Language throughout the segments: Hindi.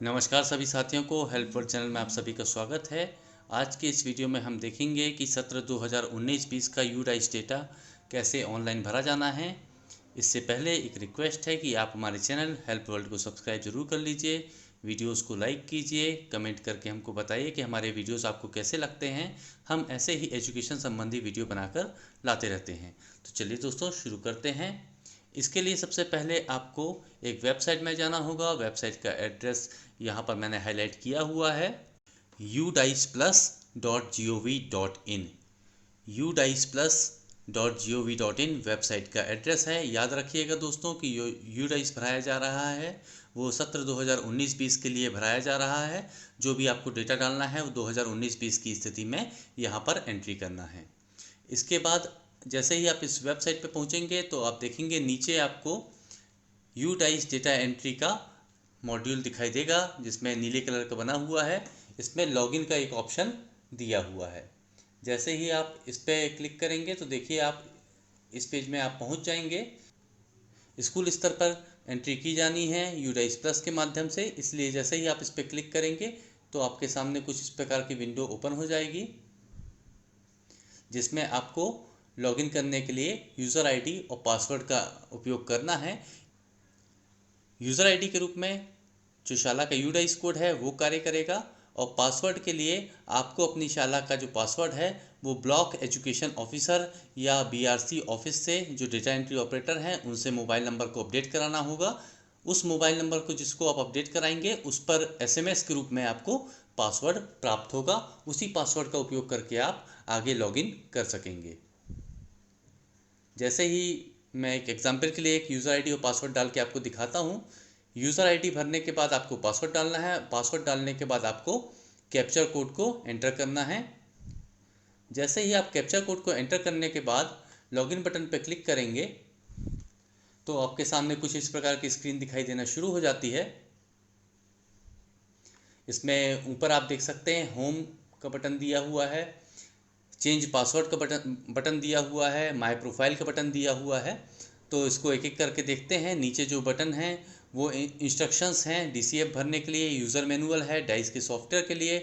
नमस्कार सभी साथियों को हेल्प वर्ल्ड चैनल में आप सभी का स्वागत है। आज के इस वीडियो में हम देखेंगे कि सत्र 2019-20 का यूडाइस डेटा कैसे ऑनलाइन भरा जाना है। इससे पहले एक रिक्वेस्ट है कि आप हमारे चैनल हेल्प वर्ल्ड को सब्सक्राइब जरूर कर लीजिए, वीडियोस को लाइक कीजिए, कमेंट करके हमको बताइए कि हमारे वीडियोस आपको कैसे लगते हैं। हम ऐसे ही एजुकेशन संबंधी वीडियो बनाकर लाते रहते हैं। तो चलिए दोस्तों शुरू करते हैं। इसके लिए सबसे पहले आपको एक वेबसाइट में जाना होगा। वेबसाइट का एड्रेस यहाँ पर मैंने हाईलाइट किया हुआ है, udiceplus.gov.in। udiceplus.gov.in वेबसाइट का एड्रेस है। याद रखिएगा दोस्तों कि यूडाइस भराया जा रहा है वो सत्र 2019-20 के लिए भराया जा रहा है। जो भी आपको डेटा डालना है वो 2019-20 की स्थिति में यहाँ पर एंट्री करना है। इसके बाद जैसे ही आप इस वेबसाइट पे पहुँचेंगे तो आप देखेंगे नीचे आपको यूडाइस डेटा एंट्री का मॉड्यूल दिखाई देगा, जिसमें नीले कलर का बना हुआ है। इसमें लॉगिन का एक ऑप्शन दिया हुआ है। जैसे ही आप इस पर क्लिक करेंगे तो देखिए आप इस पेज में आप पहुंच जाएंगे। स्कूल स्तर पर एंट्री की जानी है यूडाइस प्लस के माध्यम से, इसलिए जैसे ही आप इस पर क्लिक करेंगे तो आपके सामने कुछ इस प्रकार की विंडो ओपन हो जाएगी, जिसमें आपको लॉगिन करने के लिए यूज़र आईडी और पासवर्ड का उपयोग करना है। यूज़र आईडी के रूप में जो शाला का यूडाइस कोड है वो कार्य करेगा, और पासवर्ड के लिए आपको अपनी शाला का जो पासवर्ड है वो ब्लॉक एजुकेशन ऑफिसर या बीआरसी ऑफिस से जो डेटा एंट्री ऑपरेटर हैं उनसे मोबाइल नंबर को अपडेट कराना होगा। उस मोबाइल नंबर को जिसको आप अपडेट कराएंगे उस पर एसएमएस के रूप में आपको पासवर्ड प्राप्त होगा। उसी पासवर्ड का उपयोग करके आप आगे लॉगिन कर सकेंगे। जैसे ही मैं एक एग्जाम्पल के लिए एक यूज़र आईडी और पासवर्ड डाल के आपको दिखाता हूँ। यूज़र आईडी भरने के बाद आपको पासवर्ड डालना है। पासवर्ड डालने के बाद आपको कैप्चर कोड को एंटर करना है। जैसे ही आप कैप्चर कोड को एंटर करने के बाद लॉगिन बटन पर क्लिक करेंगे तो आपके सामने कुछ इस प्रकार की स्क्रीन दिखाई देना शुरू हो जाती है। इसमें ऊपर आप देख सकते हैं होम का बटन दिया हुआ है, चेंज पासवर्ड का बटन दिया हुआ है, माय प्रोफाइल का बटन दिया हुआ है। तो इसको एक एक करके देखते हैं। नीचे जो बटन हैं वो इंस्ट्रक्शंस हैं डीसीएफ भरने के लिए, यूज़र मैनुअल है डाइस के सॉफ्टवेयर के लिए,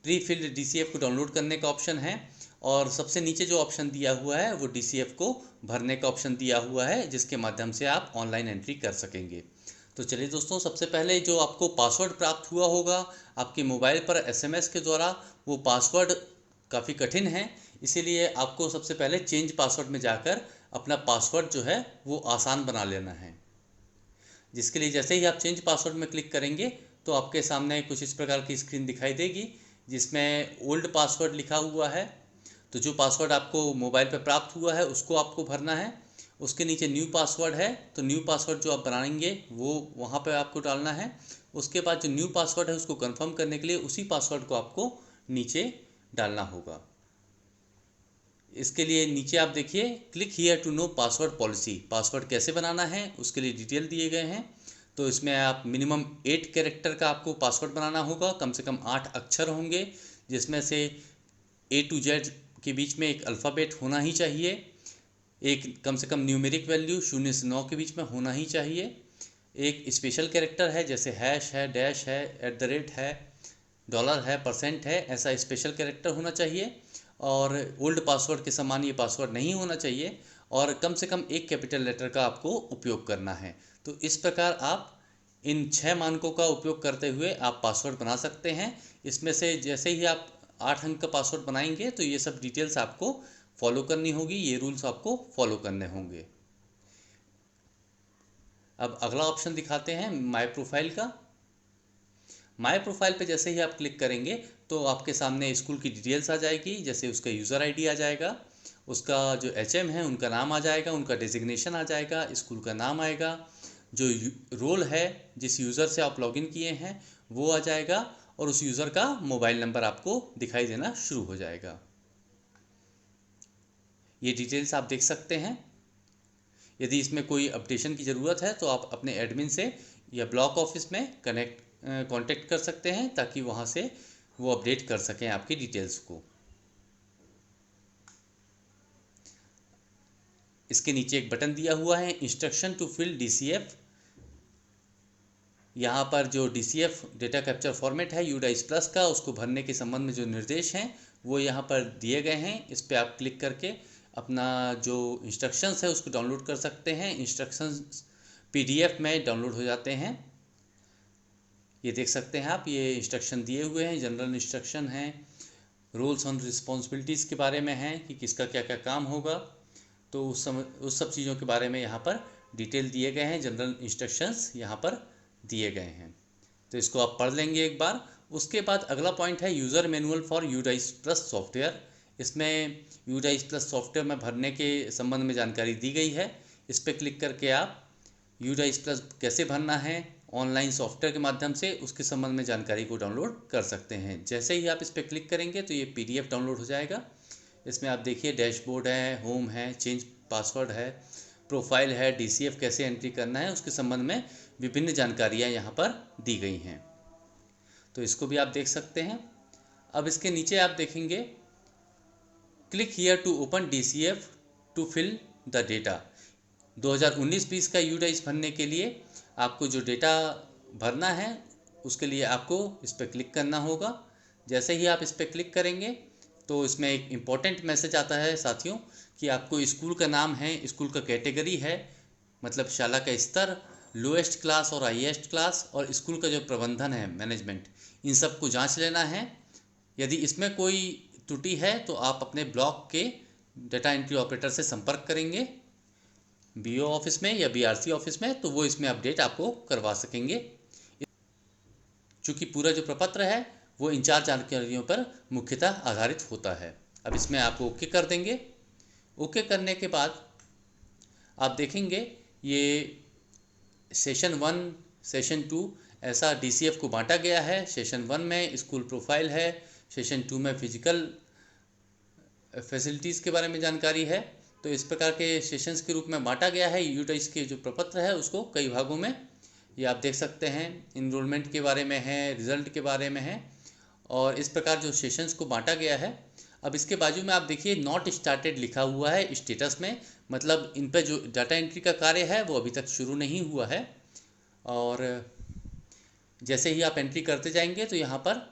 प्री फिल्ड डीसीएफ को डाउनलोड करने का ऑप्शन है, और सबसे नीचे जो ऑप्शन दिया हुआ है वो डीसीएफ को भरने का ऑप्शन दिया हुआ है, जिसके माध्यम से आप ऑनलाइन एंट्री कर सकेंगे। तो चलिए दोस्तों, सबसे पहले जो आपको पासवर्ड प्राप्त हुआ होगा आपके मोबाइल पर एसएमएस के द्वारा, वो पासवर्ड काफ़ी कठिन है। इसीलिए आपको सबसे पहले चेंज पासवर्ड में जाकर अपना पासवर्ड जो है वो आसान बना लेना है। जिसके लिए जैसे ही आप चेंज पासवर्ड में क्लिक करेंगे तो आपके सामने कुछ इस प्रकार की स्क्रीन दिखाई देगी, जिसमें ओल्ड पासवर्ड लिखा हुआ है। तो जो पासवर्ड आपको मोबाइल पर प्राप्त हुआ है उसको आपको भरना है। उसके नीचे न्यू पासवर्ड है, तो न्यू पासवर्ड जो आप बनाएंगे वो वहाँ पर आपको डालना है। उसके बाद जो न्यू पासवर्ड है उसको कंफर्म करने के लिए उसी पासवर्ड को आपको नीचे डालना होगा। इसके लिए नीचे आप देखिए click here to know password policy, password कैसे बनाना है उसके लिए डिटेल दिए गए हैं। तो इसमें आप मिनिमम 8 कैरेक्टर का आपको पासवर्ड बनाना होगा, कम से कम 8 अक्षर होंगे, जिसमें से ए टू जेड के बीच में एक अल्फ़ाबेट होना ही चाहिए। एक कम से कम न्यूमेरिक वैल्यू 0 से 9 के बीच में होना ही चाहिए। एक स्पेशल कैरेक्टर है, जैसे हैश है, डैश है, एट द रेट है, डॉलर है, परसेंट है, ऐसा स्पेशल कैरेक्टर होना चाहिए। और ओल्ड पासवर्ड के समान ये पासवर्ड नहीं होना चाहिए, और कम से कम एक कैपिटल लेटर का आपको उपयोग करना है। तो इस प्रकार आप इन 6 मानकों का उपयोग करते हुए आप पासवर्ड बना सकते हैं। इसमें से जैसे ही आप 8 अंक का पासवर्ड बनाएंगे तो ये सब डिटेल्स आपको फॉलो करनी होगी, ये रूल्स आपको फॉलो करने होंगे। अब अगला ऑप्शन दिखाते हैं माय प्रोफाइल का। माय प्रोफाइल पे जैसे ही आप क्लिक करेंगे तो आपके सामने स्कूल की डिटेल्स आ जाएगी। जैसे उसका यूज़र आईडी आ जाएगा, उसका जो एचएम है उनका नाम आ जाएगा, उनका डेजिग्नेशन आ जाएगा, स्कूल का नाम आएगा, जो रोल है जिस यूज़र से आप लॉगिन किए हैं वो आ जाएगा, और उस यूज़र का मोबाइल नंबर आपको दिखाई देना शुरू हो जाएगा। ये डिटेल्स आप देख सकते हैं। यदि इसमें कोई अपडेशन की ज़रूरत है तो आप अपने एडमिन से या ब्लॉक ऑफिस में कांटेक्ट कर सकते हैं, ताकि वहाँ से वो अपडेट कर सकें आपकी डिटेल्स को। इसके नीचे एक बटन दिया हुआ है इंस्ट्रक्शन टू फिल डीसीएफ। यहाँ पर जो DCF डेटा कैप्चर फॉर्मेट है UDICE प्लस का, उसको भरने के संबंध में जो निर्देश हैं वो यहाँ पर दिए गए हैं। इस पर आप क्लिक करके अपना जो इंस्ट्रक्शंस है उसको डाउनलोड कर सकते हैं। इंस्ट्रक्शंस PDF में डाउनलोड हो जाते हैं। ये देख सकते हैं आप, ये इंस्ट्रक्शन दिए हुए हैं, जनरल इंस्ट्रक्शन हैं, रोल्स ऑन रिस्पॉन्सिबिलिटीज़ के बारे में हैं कि किसका क्या क्या काम होगा। तो उस सब चीज़ों के बारे में यहाँ पर डिटेल दिए गए हैं, जनरल इंस्ट्रक्शंस यहाँ पर दिए गए हैं। तो इसको आप पढ़ लेंगे एक बार। उसके बाद अगला पॉइंट है user manual for UDICE plus software. इसमें UDICE प्लस सॉफ्टवेयर में भरने के संबंध में जानकारी दी गई है। इस पर क्लिक करके आप UDICE प्लस कैसे भरना है ऑनलाइन सॉफ्टवेयर के माध्यम से, उसके संबंध में जानकारी को डाउनलोड कर सकते हैं। जैसे ही आप इस पर क्लिक करेंगे तो ये PDF डाउनलोड हो जाएगा। इसमें आप देखिए डैशबोर्ड है, होम है, चेंज पासवर्ड है, प्रोफाइल है, DCF कैसे एंट्री करना है उसके संबंध में विभिन्न जानकारियाँ यहाँ पर दी गई हैं। तो इसको भी आप देख सकते हैं। अब इसके नीचे आप देखेंगे click here to open DCF to fill the data. 2019-20 का UDICE भरने के लिए आपको जो डेटा भरना है उसके लिए आपको इस पर क्लिक करना होगा। जैसे ही आप इस पर क्लिक करेंगे तो इसमें एक इम्पॉर्टेंट मैसेज आता है साथियों कि आपको स्कूल का नाम है, स्कूल का कैटेगरी है, मतलब शाला का स्तर, लोएस्ट क्लास और हाईएस्ट क्लास, और स्कूल का जो प्रबंधन है मैनेजमेंट, इन सब को जांच लेना है। यदि इसमें कोई त्रुटि है तो आप अपने ब्लॉक के डेटा एंट्री ऑपरेटर से संपर्क करेंगे BO ऑफिस में या BRC ऑफिस में, तो वो इसमें अपडेट आपको करवा सकेंगे। चूँकि पूरा जो प्रपत्र है वो इन 4 जानकारियों पर मुख्यतः आधारित होता है। अब इसमें आप ओके कर देंगे। ओके करने के बाद आप देखेंगे ये सेशन 1, सेशन 2 ऐसा DCF को बांटा गया है। सेशन 1 में स्कूल प्रोफाइल है, सेशन 2 में फिजिकल फैसिलिटीज़ के बारे में जानकारी है। तो इस प्रकार के सेशंस के रूप में बांटा गया है। UDICE के जो प्रपत्र है उसको कई भागों में, ये आप देख सकते हैं, इनरोलमेंट के बारे में है, रिजल्ट के बारे में है, और इस प्रकार जो सेशंस को बांटा गया है। अब इसके बाजू में आप देखिए नॉट स्टार्टेड लिखा हुआ है स्टेटस में, मतलब इन पर जो डाटा एंट्री का कार्य है वो अभी तक शुरू नहीं हुआ है। और जैसे ही आप एंट्री करते जाएंगे तो यहाँ पर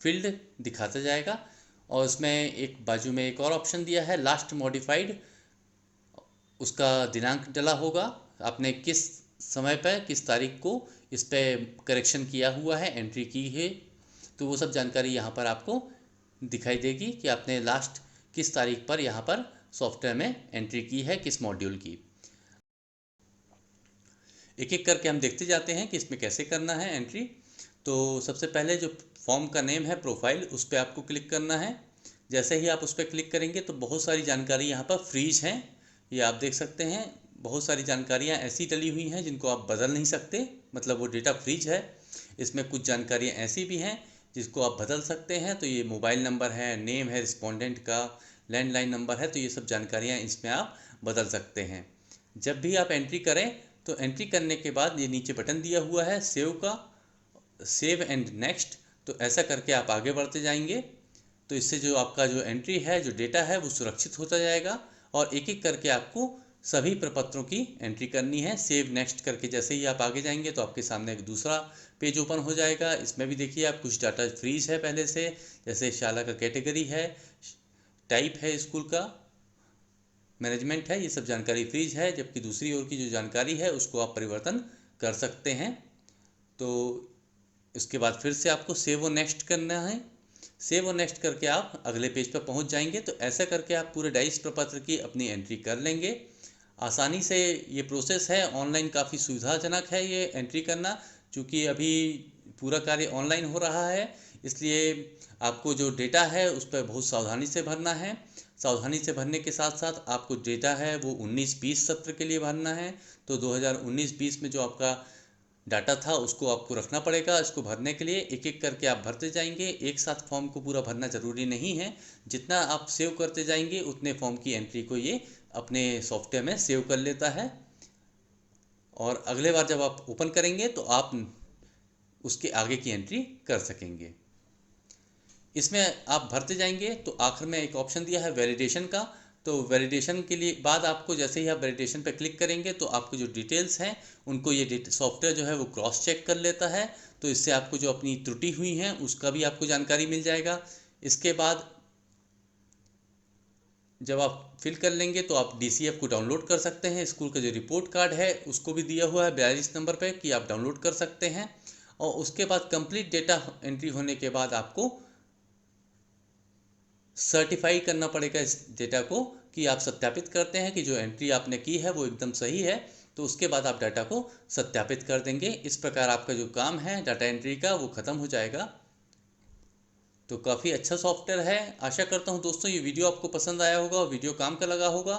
फील्ड दिखाता जाएगा, और उसमें एक बाजू में एक और ऑप्शन दिया है लास्ट मॉडिफाइड, उसका दिनांक डला होगा, आपने किस समय पर किस तारीख को इस पर करेक्शन किया हुआ है, एंट्री की है, तो वो सब जानकारी यहाँ पर आपको दिखाई देगी कि आपने लास्ट किस तारीख पर यहाँ पर सॉफ्टवेयर में एंट्री की है, किस मॉड्यूल की। एक एक करके हम देखते जाते हैं कि इसमें कैसे करना है एंट्री। तो सबसे पहले जो फॉर्म का नेम है प्रोफाइल, उस पर आपको क्लिक करना है। जैसे ही आप उस पर क्लिक करेंगे तो बहुत सारी जानकारी यहाँ पर फ्रीज हैं, ये आप देख सकते हैं। बहुत सारी जानकारियाँ ऐसी डली हुई हैं जिनको आप बदल नहीं सकते, मतलब वो डेटा फ्रीज है। इसमें कुछ जानकारियाँ ऐसी भी हैं जिसको आप बदल सकते हैं। तो ये मोबाइल नंबर है, नेम है रिस्पोंडेंट का, लैंडलाइन नंबर है, तो ये सब जानकारियाँ इसमें आप बदल सकते हैं। जब भी आप एंट्री करें तो एंट्री करने के बाद ये नीचे बटन दिया हुआ है सेव का, सेव एंड नेक्स्ट, तो ऐसा करके आप आगे बढ़ते जाएंगे। तो इससे जो आपका जो एंट्री है, जो डेटा है, वो सुरक्षित होता जाएगा, और एक एक करके आपको सभी प्रपत्रों की एंट्री करनी है। सेव नेक्स्ट करके जैसे ही आप आगे जाएंगे तो आपके सामने एक दूसरा पेज ओपन हो जाएगा। इसमें भी देखिए आप कुछ डाटा फ्रीज है पहले से, जैसे शाला का कैटेगरी है, टाइप है स्कूल का, मैनेजमेंट है, ये सब जानकारी फ्रीज है। जबकि दूसरी ओर की जो जानकारी है उसको आप परिवर्तन कर सकते हैं। तो इसके बाद फिर से आपको सेव और नेक्स्ट करना है। सेव और नेक्स्ट करके आप अगले पेज पर पहुंच जाएंगे। तो ऐसा करके आप पूरे DICE प्रपत्र की अपनी एंट्री कर लेंगे आसानी से। ये प्रोसेस है ऑनलाइन, काफ़ी सुविधाजनक है ये एंट्री करना, क्योंकि अभी पूरा कार्य ऑनलाइन हो रहा है, इसलिए आपको जो डेटा है उस पर बहुत सावधानी से भरना है। सावधानी से भरने के साथ साथ आपको डेटा है वो 19-20 सत्र के लिए भरना है। तो 2019-20 में जो आपका डाटा था उसको आपको रखना पड़ेगा। इसको भरने के लिए एक एक करके आप भरते जाएंगे, एक साथ फॉर्म को पूरा भरना ज़रूरी नहीं है। जितना आप सेव करते जाएंगे उतने फॉर्म की एंट्री को ये अपने सॉफ्टवेयर में सेव कर लेता है, और अगले बार जब आप ओपन करेंगे तो आप उसके आगे की एंट्री कर सकेंगे। इसमें आप भरते जाएंगे तो आखिर में एक ऑप्शन दिया है वैलिडेशन का, तो वैलिडेशन के लिए बाद आपको जैसे ही आप वैलिडेशन पर क्लिक करेंगे तो आपको जो डिटेल्स हैं उनको ये सॉफ्टवेयर जो है वो क्रॉस चेक कर लेता है। तो इससे आपको जो अपनी त्रुटि हुई है उसका भी आपको जानकारी मिल जाएगा। इसके बाद जब आप फिल कर लेंगे तो आप DCF को डाउनलोड कर सकते हैं। स्कूल का जो रिपोर्ट कार्ड है उसको भी दिया हुआ है 42 नंबर पे कि आप डाउनलोड कर सकते हैं। और उसके बाद कंप्लीट डेटा एंट्री होने के बाद आपको सर्टिफाई करना पड़ेगा इस डेटा को कि आप सत्यापित करते हैं कि जो एंट्री आपने की है वो एकदम सही है। तो उसके बाद आप डाटा को सत्यापित कर देंगे। इस प्रकार आपका जो काम है डाटा एंट्री का वो ख़त्म हो जाएगा। तो काफ़ी अच्छा सॉफ्टवेयर है। आशा करता हूँ दोस्तों ये वीडियो आपको पसंद आया होगा और वीडियो काम का लगा होगा।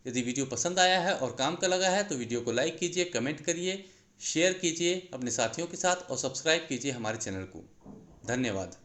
यदि वीडियो पसंद आया है और काम का लगा है तो वीडियो को लाइक कीजिए, कमेंट करिए, शेयर कीजिए अपने साथियों के साथ और सब्सक्राइब कीजिए हमारे चैनल को। धन्यवाद।